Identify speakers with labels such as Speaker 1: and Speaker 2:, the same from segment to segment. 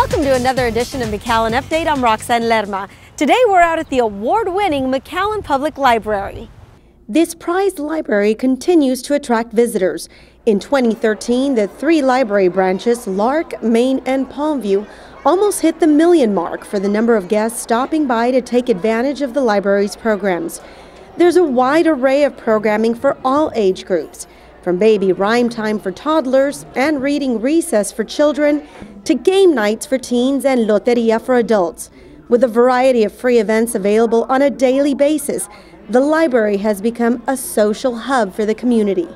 Speaker 1: Welcome to another edition of McAllen Update. I'm ROXANNE LERMA. Today we're out at the award-winning McAllen Public Library. This prized library continues to attract visitors. In 2013, the three library branches, Lark, Maine, and Palmview, almost hit the million mark for the number of guests stopping by to take advantage of the library's programs. There's a wide array of programming for all age groups, from baby rhyme time for toddlers and reading recess for children to game nights for teens and loteria for adults. With a variety of free events available on a daily basis, the library has become a social hub for the community.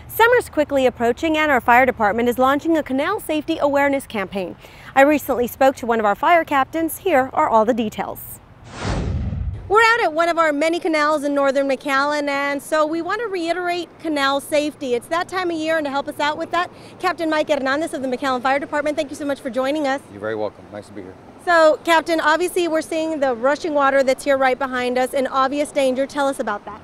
Speaker 1: Summer's quickly approaching and our fire department is launching a canal safety awareness campaign. I recently spoke to one of our fire captains. Here are all the details. We're out at one of our many canals in northern McAllen, and so we want to reiterate canal safety. It's that time of year, and to help us out with that, Captain Mike Hernandez of the McAllen Fire Department, thank you so much for joining us.
Speaker 2: You're very welcome. Nice to be here.
Speaker 1: So, Captain, obviously we're seeing the rushing water that's here right behind us, an obvious danger. Tell us about that.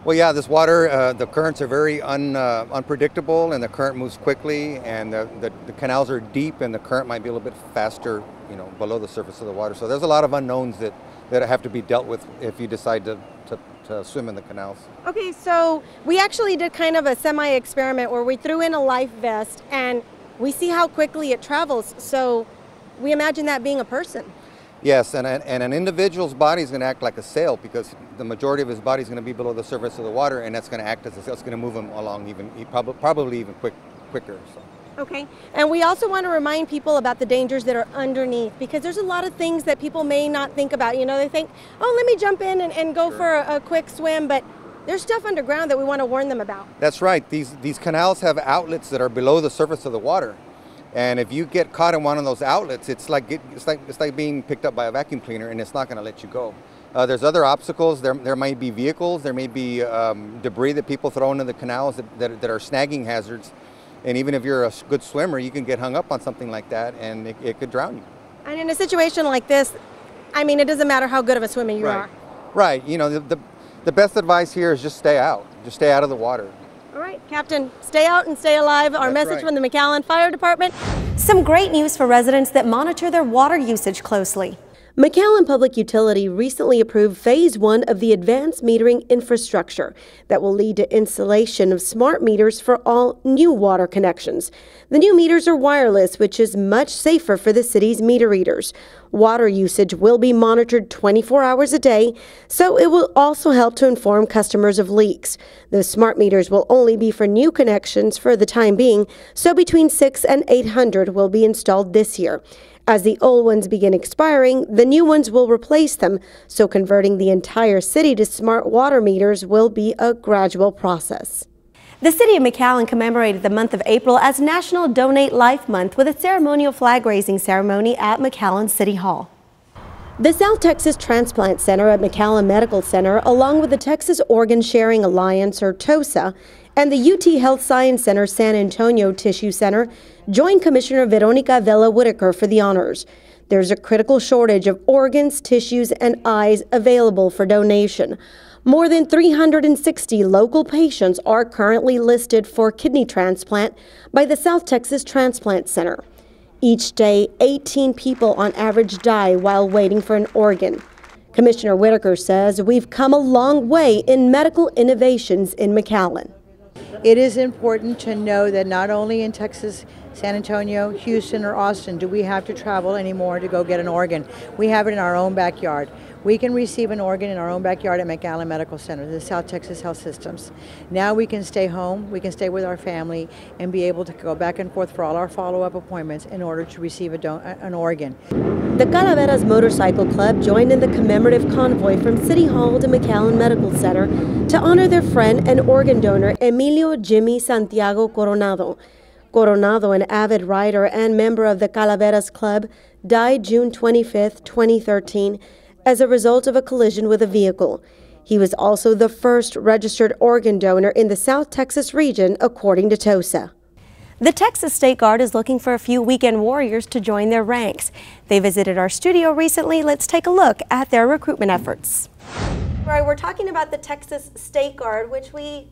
Speaker 2: Well, yeah, this water, the currents are very unpredictable, and the current moves quickly, and the canals are deep, and the current might be a little bit faster, you know, below the surface of the water. So there's a lot of unknowns that have to be dealt with if you decide to swim in the canals. Okay, so we actually did kind of a semi-experiment where we threw in a life vest, and we see how quickly it travels. So we imagine that being a person. Yes, and an individual's body is going to act like a sail, because the majority of his body is going to be below the surface of the water, and that's going to act as a sail. It's going to move him along probably even quicker. So. Okay, and we also want to remind people about the dangers that are underneath, because there's a lot of things that people may not think about. You know, they think, oh, let me jump in and go for a quick swim, but there's stuff underground that we want to warn them about. That's right. These canals have outlets that are below the surface of the water. And if you get caught in one of those outlets, it's like being picked up by a vacuum cleaner, and it's not going to let you go. There's other obstacles. There might be vehicles. There may be debris that people throw into the canals that are snagging hazards. And even if you're a good swimmer, you can get hung up on something like that, and it could drown you. And in a situation like this, I mean, it doesn't matter how good of a swimmer you are. Right. You know, the best advice here is just stay out. Just stay out of the water. All right, Captain, stay out and stay alive. Our message from the McAllen Fire Department. Some great news for residents that monitor their water usage closely. McAllen Public Utility recently approved Phase 1 of the advanced metering infrastructure that will lead to installation of smart meters for all new water connections. The new meters are wireless, which is much safer for the city's meter readers. Water usage will be monitored 24 hours a day, so it will also help to inform customers of leaks. The smart meters will only be for new connections for the time being, so between 600 and 800 will be installed this year. As the old ones begin expiring, the new ones will replace them, so converting the entire city to smart water meters will be a gradual process. The city of McAllen commemorated the month of April as National Donate Life Month with a ceremonial flag-raising ceremony at McAllen City Hall. The South Texas Transplant Center at McAllen Medical Center, along with the Texas Organ Sharing Alliance, or TOSA, and the UT Health Science Center San Antonio Tissue Center, joined Commissioner Veronica VELA Whitaker for the honors. There's a critical shortage of organs, tissues, and eyes available for donation. More than 360 local patients are currently listed for kidney transplant by the South Texas Transplant Center. Each day, 18 people on average die while waiting for an organ. Commissioner Whitaker says we've come a long way in medical innovations in McAllen.
Speaker 3: It is important to know that not only in Texas, San Antonio, Houston, or Austin do we have to travel anymore to go get an organ. We have it in our own backyard. We can receive an organ in our own backyard at McAllen Medical Center, the South Texas Health Systems. Now we can stay home, we can stay with our family, and be able to go back and forth for all our follow-up appointments in order to receive an organ.
Speaker 1: The Calaveras Motorcycle Club joined in the commemorative convoy from City Hall to McAllen Medical Center to honor their friend and organ donor Emilio Jimmy Santiago Coronado. Coronado, an avid rider and member of the Calaveras Club, died June 25, 2013, as a result of a collision with a vehicle. He was also the first registered organ donor in the South Texas region, according to TOSA. The Texas State Guard is looking for a few weekend warriors to join their ranks. They visited our studio recently. Let's take a look at their recruitment efforts. All right, we're talking about the Texas State Guard, which we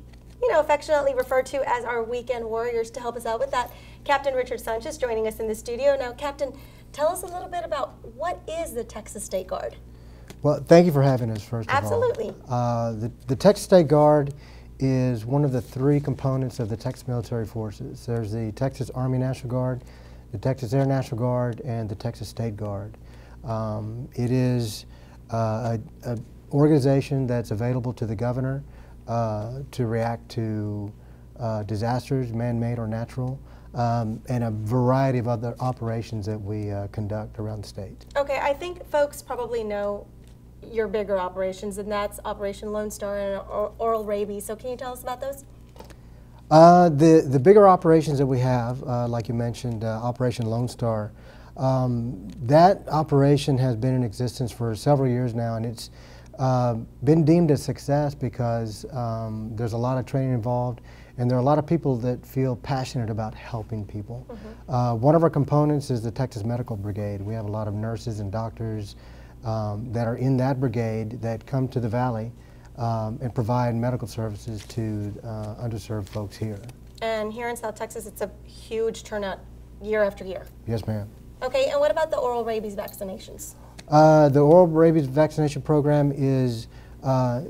Speaker 1: affectionately refer to as our weekend warriors. To help us out with that, Captain Richard Sanchez joining us in the studio. Now, Captain, Tell us a little bit about what is the Texas State Guard?
Speaker 4: Well, thank you for having us, first of all.
Speaker 1: Absolutely.
Speaker 4: The Texas State Guard is one of the three components of the Texas Military Forces. There's the Texas Army National Guard, the Texas Air National Guard, and the Texas State Guard. It is an organization that's available to the governor to react to disasters, man-made or natural, and a variety of other operations that we conduct around the state.
Speaker 1: Okay, I think folks probably know your bigger operations, and that's Operation Lone Star and oral rabies. So can you tell us about those?
Speaker 4: The bigger operations that we have, like you mentioned, Operation Lone Star, that operation has been in existence for several years now, and it's been deemed a success because there's a lot of training involved, and there are a lot of people that feel passionate about helping people. One of our components is the Texas Medical Brigade. We have a lot of nurses and doctors that are in that brigade that come to the Valley and provide medical services to underserved folks here.
Speaker 1: And here in South Texas, it's a huge turnout year after year.
Speaker 4: Yes, ma'am.
Speaker 1: Okay, and what about the oral rabies vaccinations?
Speaker 4: The oral rabies vaccination program is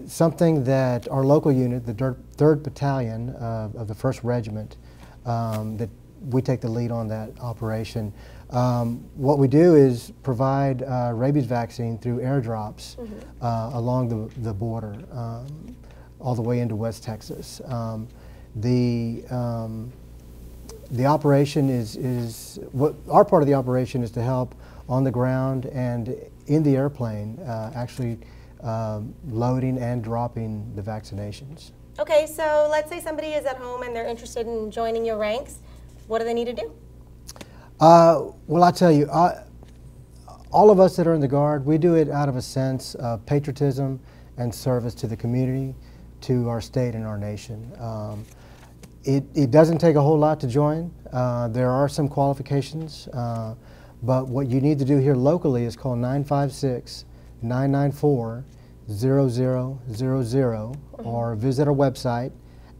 Speaker 4: something that our local unit, the 3rd Battalion of the 1st Regiment, that we take the lead on that operation. What we do is provide rabies vaccine through airdrops along the border, all the way into West Texas. The operation is what our part of the operation is to help on the ground and in the airplane, actually loading and dropping the vaccinations.
Speaker 1: Okay, so let's say somebody is at home and they're interested in joining your ranks. What do they need to do?
Speaker 4: Well, I tell you, all of us that are in the Guard, we do it out of a sense of patriotism and service to the community, to our state and our nation. It doesn't take a whole lot to join. There are some qualifications, but what you need to do here locally is call 956-994-0000 or visit our website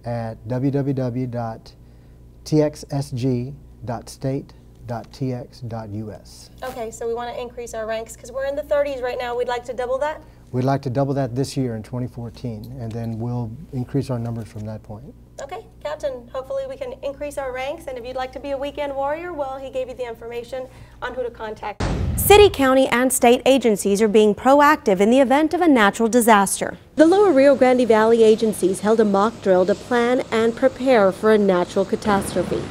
Speaker 4: at www.txsg.state.tx.us.
Speaker 1: Okay, so we want to increase our ranks because we're in the 30s right now. We'd like to double that?
Speaker 4: We'd like to double that this year in 2014, and then we'll increase our numbers from that point.
Speaker 1: Okay, Captain, hopefully we can increase our ranks, and if you'd like to be a weekend warrior, well, he gave you the information on who to contact. City, county, and state agencies are being proactive in the event of a natural disaster. The Lower Rio Grande Valley agencies held a mock drill to plan and prepare for a natural catastrophe.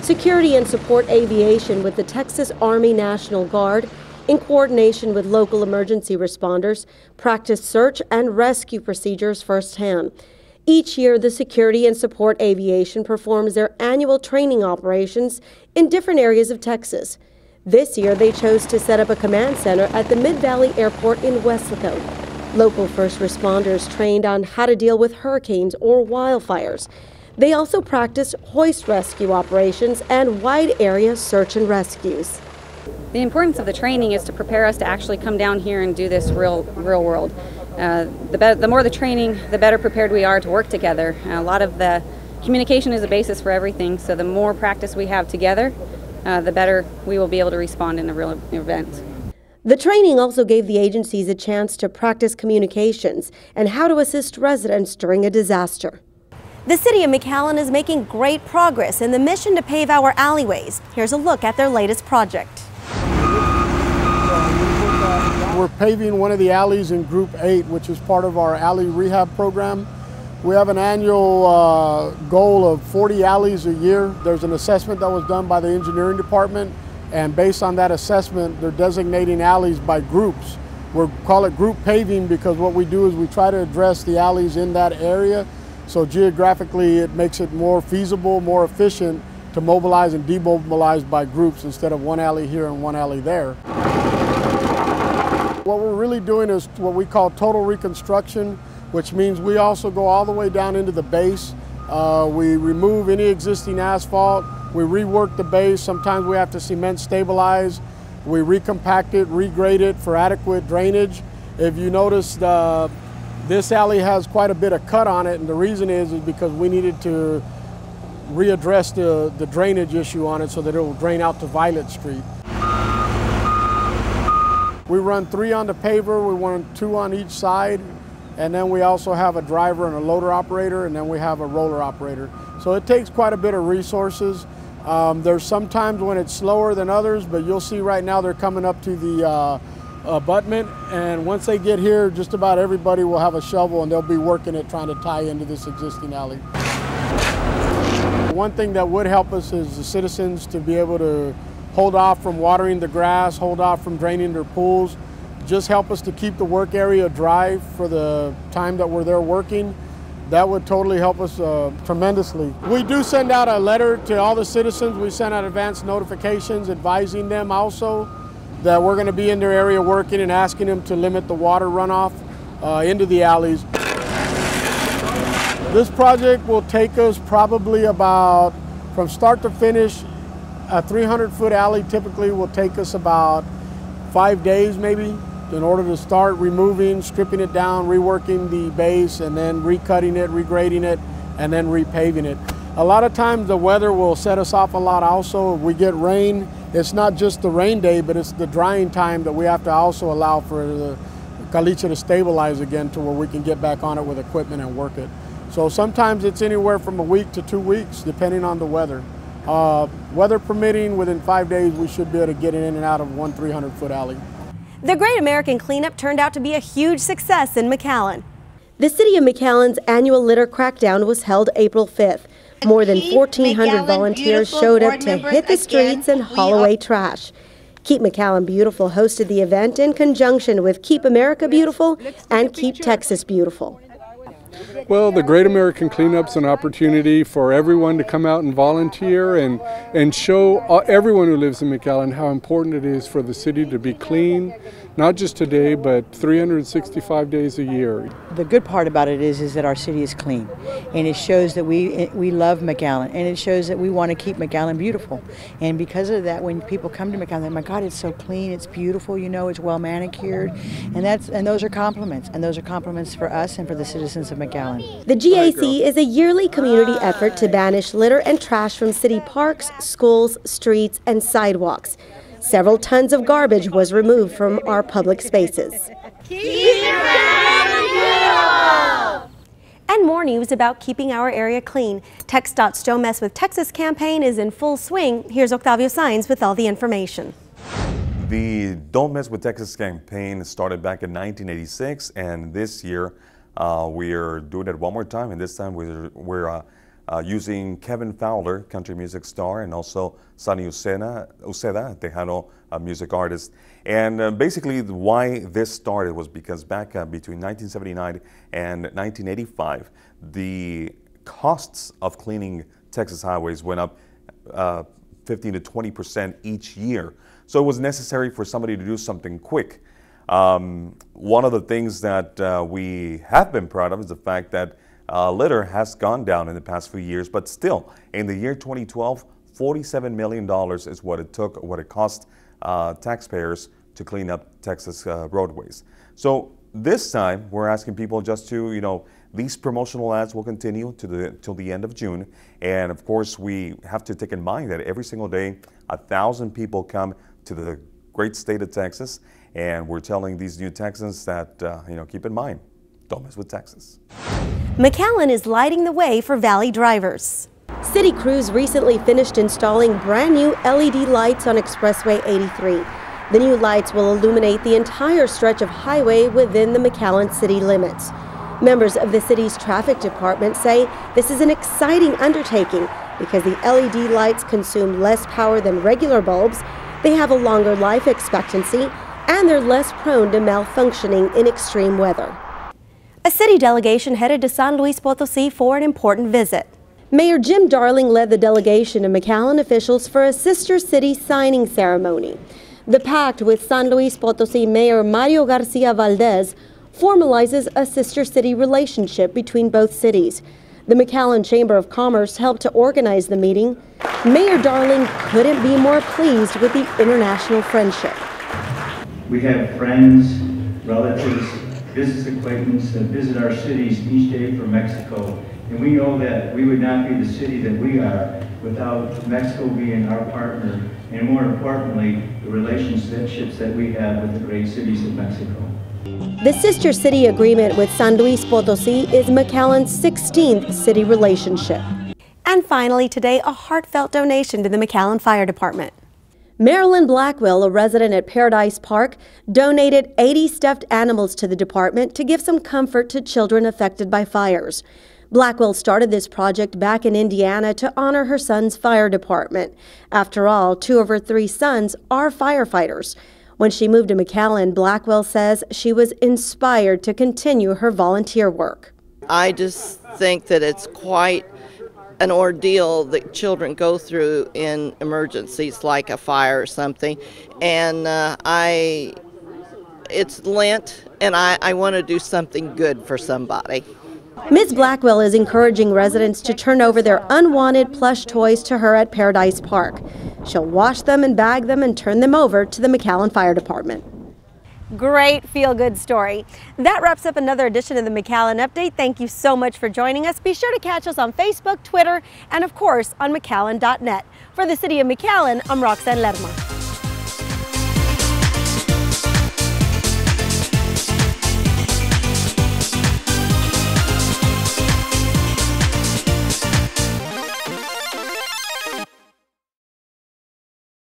Speaker 1: Security and Support Aviation with the Texas Army National Guard, in coordination with local emergency responders, practiced search and rescue procedures firsthand. Each year, the Security and Support Aviation performs their annual training operations in different areas of Texas. This year, they chose to set up a command center at the Mid-Valley Airport in WESLACO. Local first responders trained on how to deal with hurricanes or wildfires. They also practiced hoist rescue operations and wide area search and rescues.
Speaker 5: The importance of the training is to prepare us to actually come down here and do this real world. The more the training, the better prepared we are to work together. A lot of the communication is a basis for everything, so the more practice we have together, the better we will be able to respond in a real event.
Speaker 1: The training also gave the agencies a chance to practice communications and how to assist residents during a disaster. The city of McAllen is making great progress in the mission to pave our alleyways. Here's a look at their latest project.
Speaker 6: We're paving one of the alleys in Group 8, which is part of our alley rehab program. We have an annual goal of 40 alleys a year. There's an assessment that was done by the engineering department, and based on that assessment, they're designating alleys by groups. We call it group paving because what we do is we try to address the alleys in that area, so geographically it makes it more feasible, more efficient to mobilize and demobilize by groups instead of one alley here and one alley there. What we're really doing is what we call total reconstruction, which means we also go all the way down into the base. We remove any existing asphalt, we rework the base, sometimes we have to cement stabilize, we recompact it, regrade it for adequate drainage. If you notice, this alley has quite a bit of cut on it, and the reason is because we needed to readdress the drainage issue on it so that it will drain out to Violet Street. We run 3 on the paver, we run 2 on each side, and then we also have a driver and a loader operator, and then we have a roller operator. So it takes quite a bit of resources. There's some times when it's slower than others, but you'll see right now they're coming up to the abutment, and once they get here, just about everybody will have a shovel and they'll be working it trying to tie into this existing alley. One thing that would help us is the citizens to be able to hold off from watering the grass, hold off from draining their pools, just help us to keep the work area dry for the time that we're there working. That would totally help us tremendously. We do send out a letter to all the citizens. We send out advance notifications advising them also that we're going to be in their area working and asking them to limit the water runoff into the alleys. This project will take us probably about, from start to finish, a 300-foot alley typically will take us about 5 days maybe in order to start removing, stripping it down, reworking the base, and then recutting it, regrading it, and then repaving it. A lot of times the weather will set us off a lot also. If we get rain, it's not just the rain day, but it's the drying time that we have to also allow for the caliche to stabilize again to where we can get back on it with equipment and work it. So sometimes it's anywhere from a week to 2 weeks, depending on the weather. Weather permitting, within 5 days, we should be able to get in and out of one 300-foot alley.
Speaker 1: The Great American Cleanup turned out to be a huge success in McAllen. The City of McAllen's annual litter crackdown was held April 5th. More than 1,400 volunteers showed up to hit the streets and haul away trash. Keep McAllen Beautiful hosted the event in conjunction with Keep America Beautiful and Keep Texas Beautiful.
Speaker 7: Well, the Great American Cleanup's an opportunity for everyone to come out and volunteer and show everyone who lives in McAllen how important it is for the city to be clean, not just today, but 365 days a year.
Speaker 3: The good part about it is that our city is clean, and it shows that we love McAllen, and it shows that we want to keep McAllen beautiful. And because of that, when people come to McAllen, my God, it's so clean, it's beautiful, you know, it's well manicured, and those are compliments, and those are compliments for us and for the citizens of McAllen.
Speaker 1: The GAC is a yearly community effort to banish litter and trash from city parks, schools, streets, and sidewalks. Several tons of garbage was removed from our public spaces. And more news about keeping our area clean. TxDOT's Don't Mess with Texas campaign is in full swing. Here's Octavio SAENZ with all the information.
Speaker 8: The Don't Mess with Texas campaign started back in 1986, and this year we are doing it one more time, and this time we're using Kevin Fowler, country music star, and also Sonny Uceda, Tejano music artist. And basically why this started was because back between 1979 and 1985, the costs of cleaning Texas highways went up 15 to 20% each year. So it was necessary for somebody to do something quick. One of the things that we have been proud of is the fact that litter has gone down in the past few years, but still, in the year 2012, $47 million is what it cost taxpayers to clean up Texas roadways. So this time, we're asking people just to, you know, these promotional ads will continue till the end of June. And of course, we have to take in mind that every single day, 1,000 people come to the great state of Texas. And we're telling these new Texans that, you know, keep in mind, don't mess with Texas.
Speaker 1: McAllen is lighting the way for Valley drivers. City crews recently finished installing brand new LED lights on Expressway 83. The new lights will illuminate the entire stretch of highway within the McAllen city limits. Members of the city's traffic department say this is an exciting undertaking because the LED lights consume less power than regular bulbs, they have a longer life expectancy, and they're less prone to malfunctioning in extreme weather. A city delegation headed to San Luis Potosí for an important visit. Mayor Jim Darling led the delegation of McAllen officials for a sister city signing ceremony. The pact with San Luis Potosí Mayor Mario Garcia Valdez formalizes a sister city relationship between both cities. The McAllen Chamber of Commerce helped to organize the meeting. Mayor Darling couldn't be more pleased with the international friendship.
Speaker 9: We have friends, relatives, business acquaintances that visit our cities each day from Mexico And we know that we would not be the city that we are without Mexico being our partner, and more importantly, the relationships that we have with the great cities of Mexico.
Speaker 1: The Sister City Agreement with San Luis Potosi is McAllen's 16th city relationship. And finally today, a heartfelt donation to the McAllen Fire Department. MARYLYN Blackwell, a resident at Paradise Park, donated 80 stuffed animals to the department to give some comfort to children affected by fires. Blackwell started this project back in Indiana to honor her son's fire department. After all, 2 of her 3 sons are firefighters. When she moved to McAllen, Blackwell says she was inspired to continue her volunteer work.
Speaker 10: I just think that it's quite an ordeal that children go through in emergencies like a fire or something, and it's Lent, and I want to do something good for somebody.
Speaker 1: Ms. Blackwell is encouraging residents to turn over their unwanted plush toys to her at Paradise Park. She'll wash them and bag them and turn them over to the McAllen Fire Department. Great feel-good story. That wraps up another edition of the McAllen Update. Thank you so much for joining us. Be sure to catch us on Facebook, Twitter, and of course on McAllen.net. For the City of McAllen, I'm Roxanne Lerma.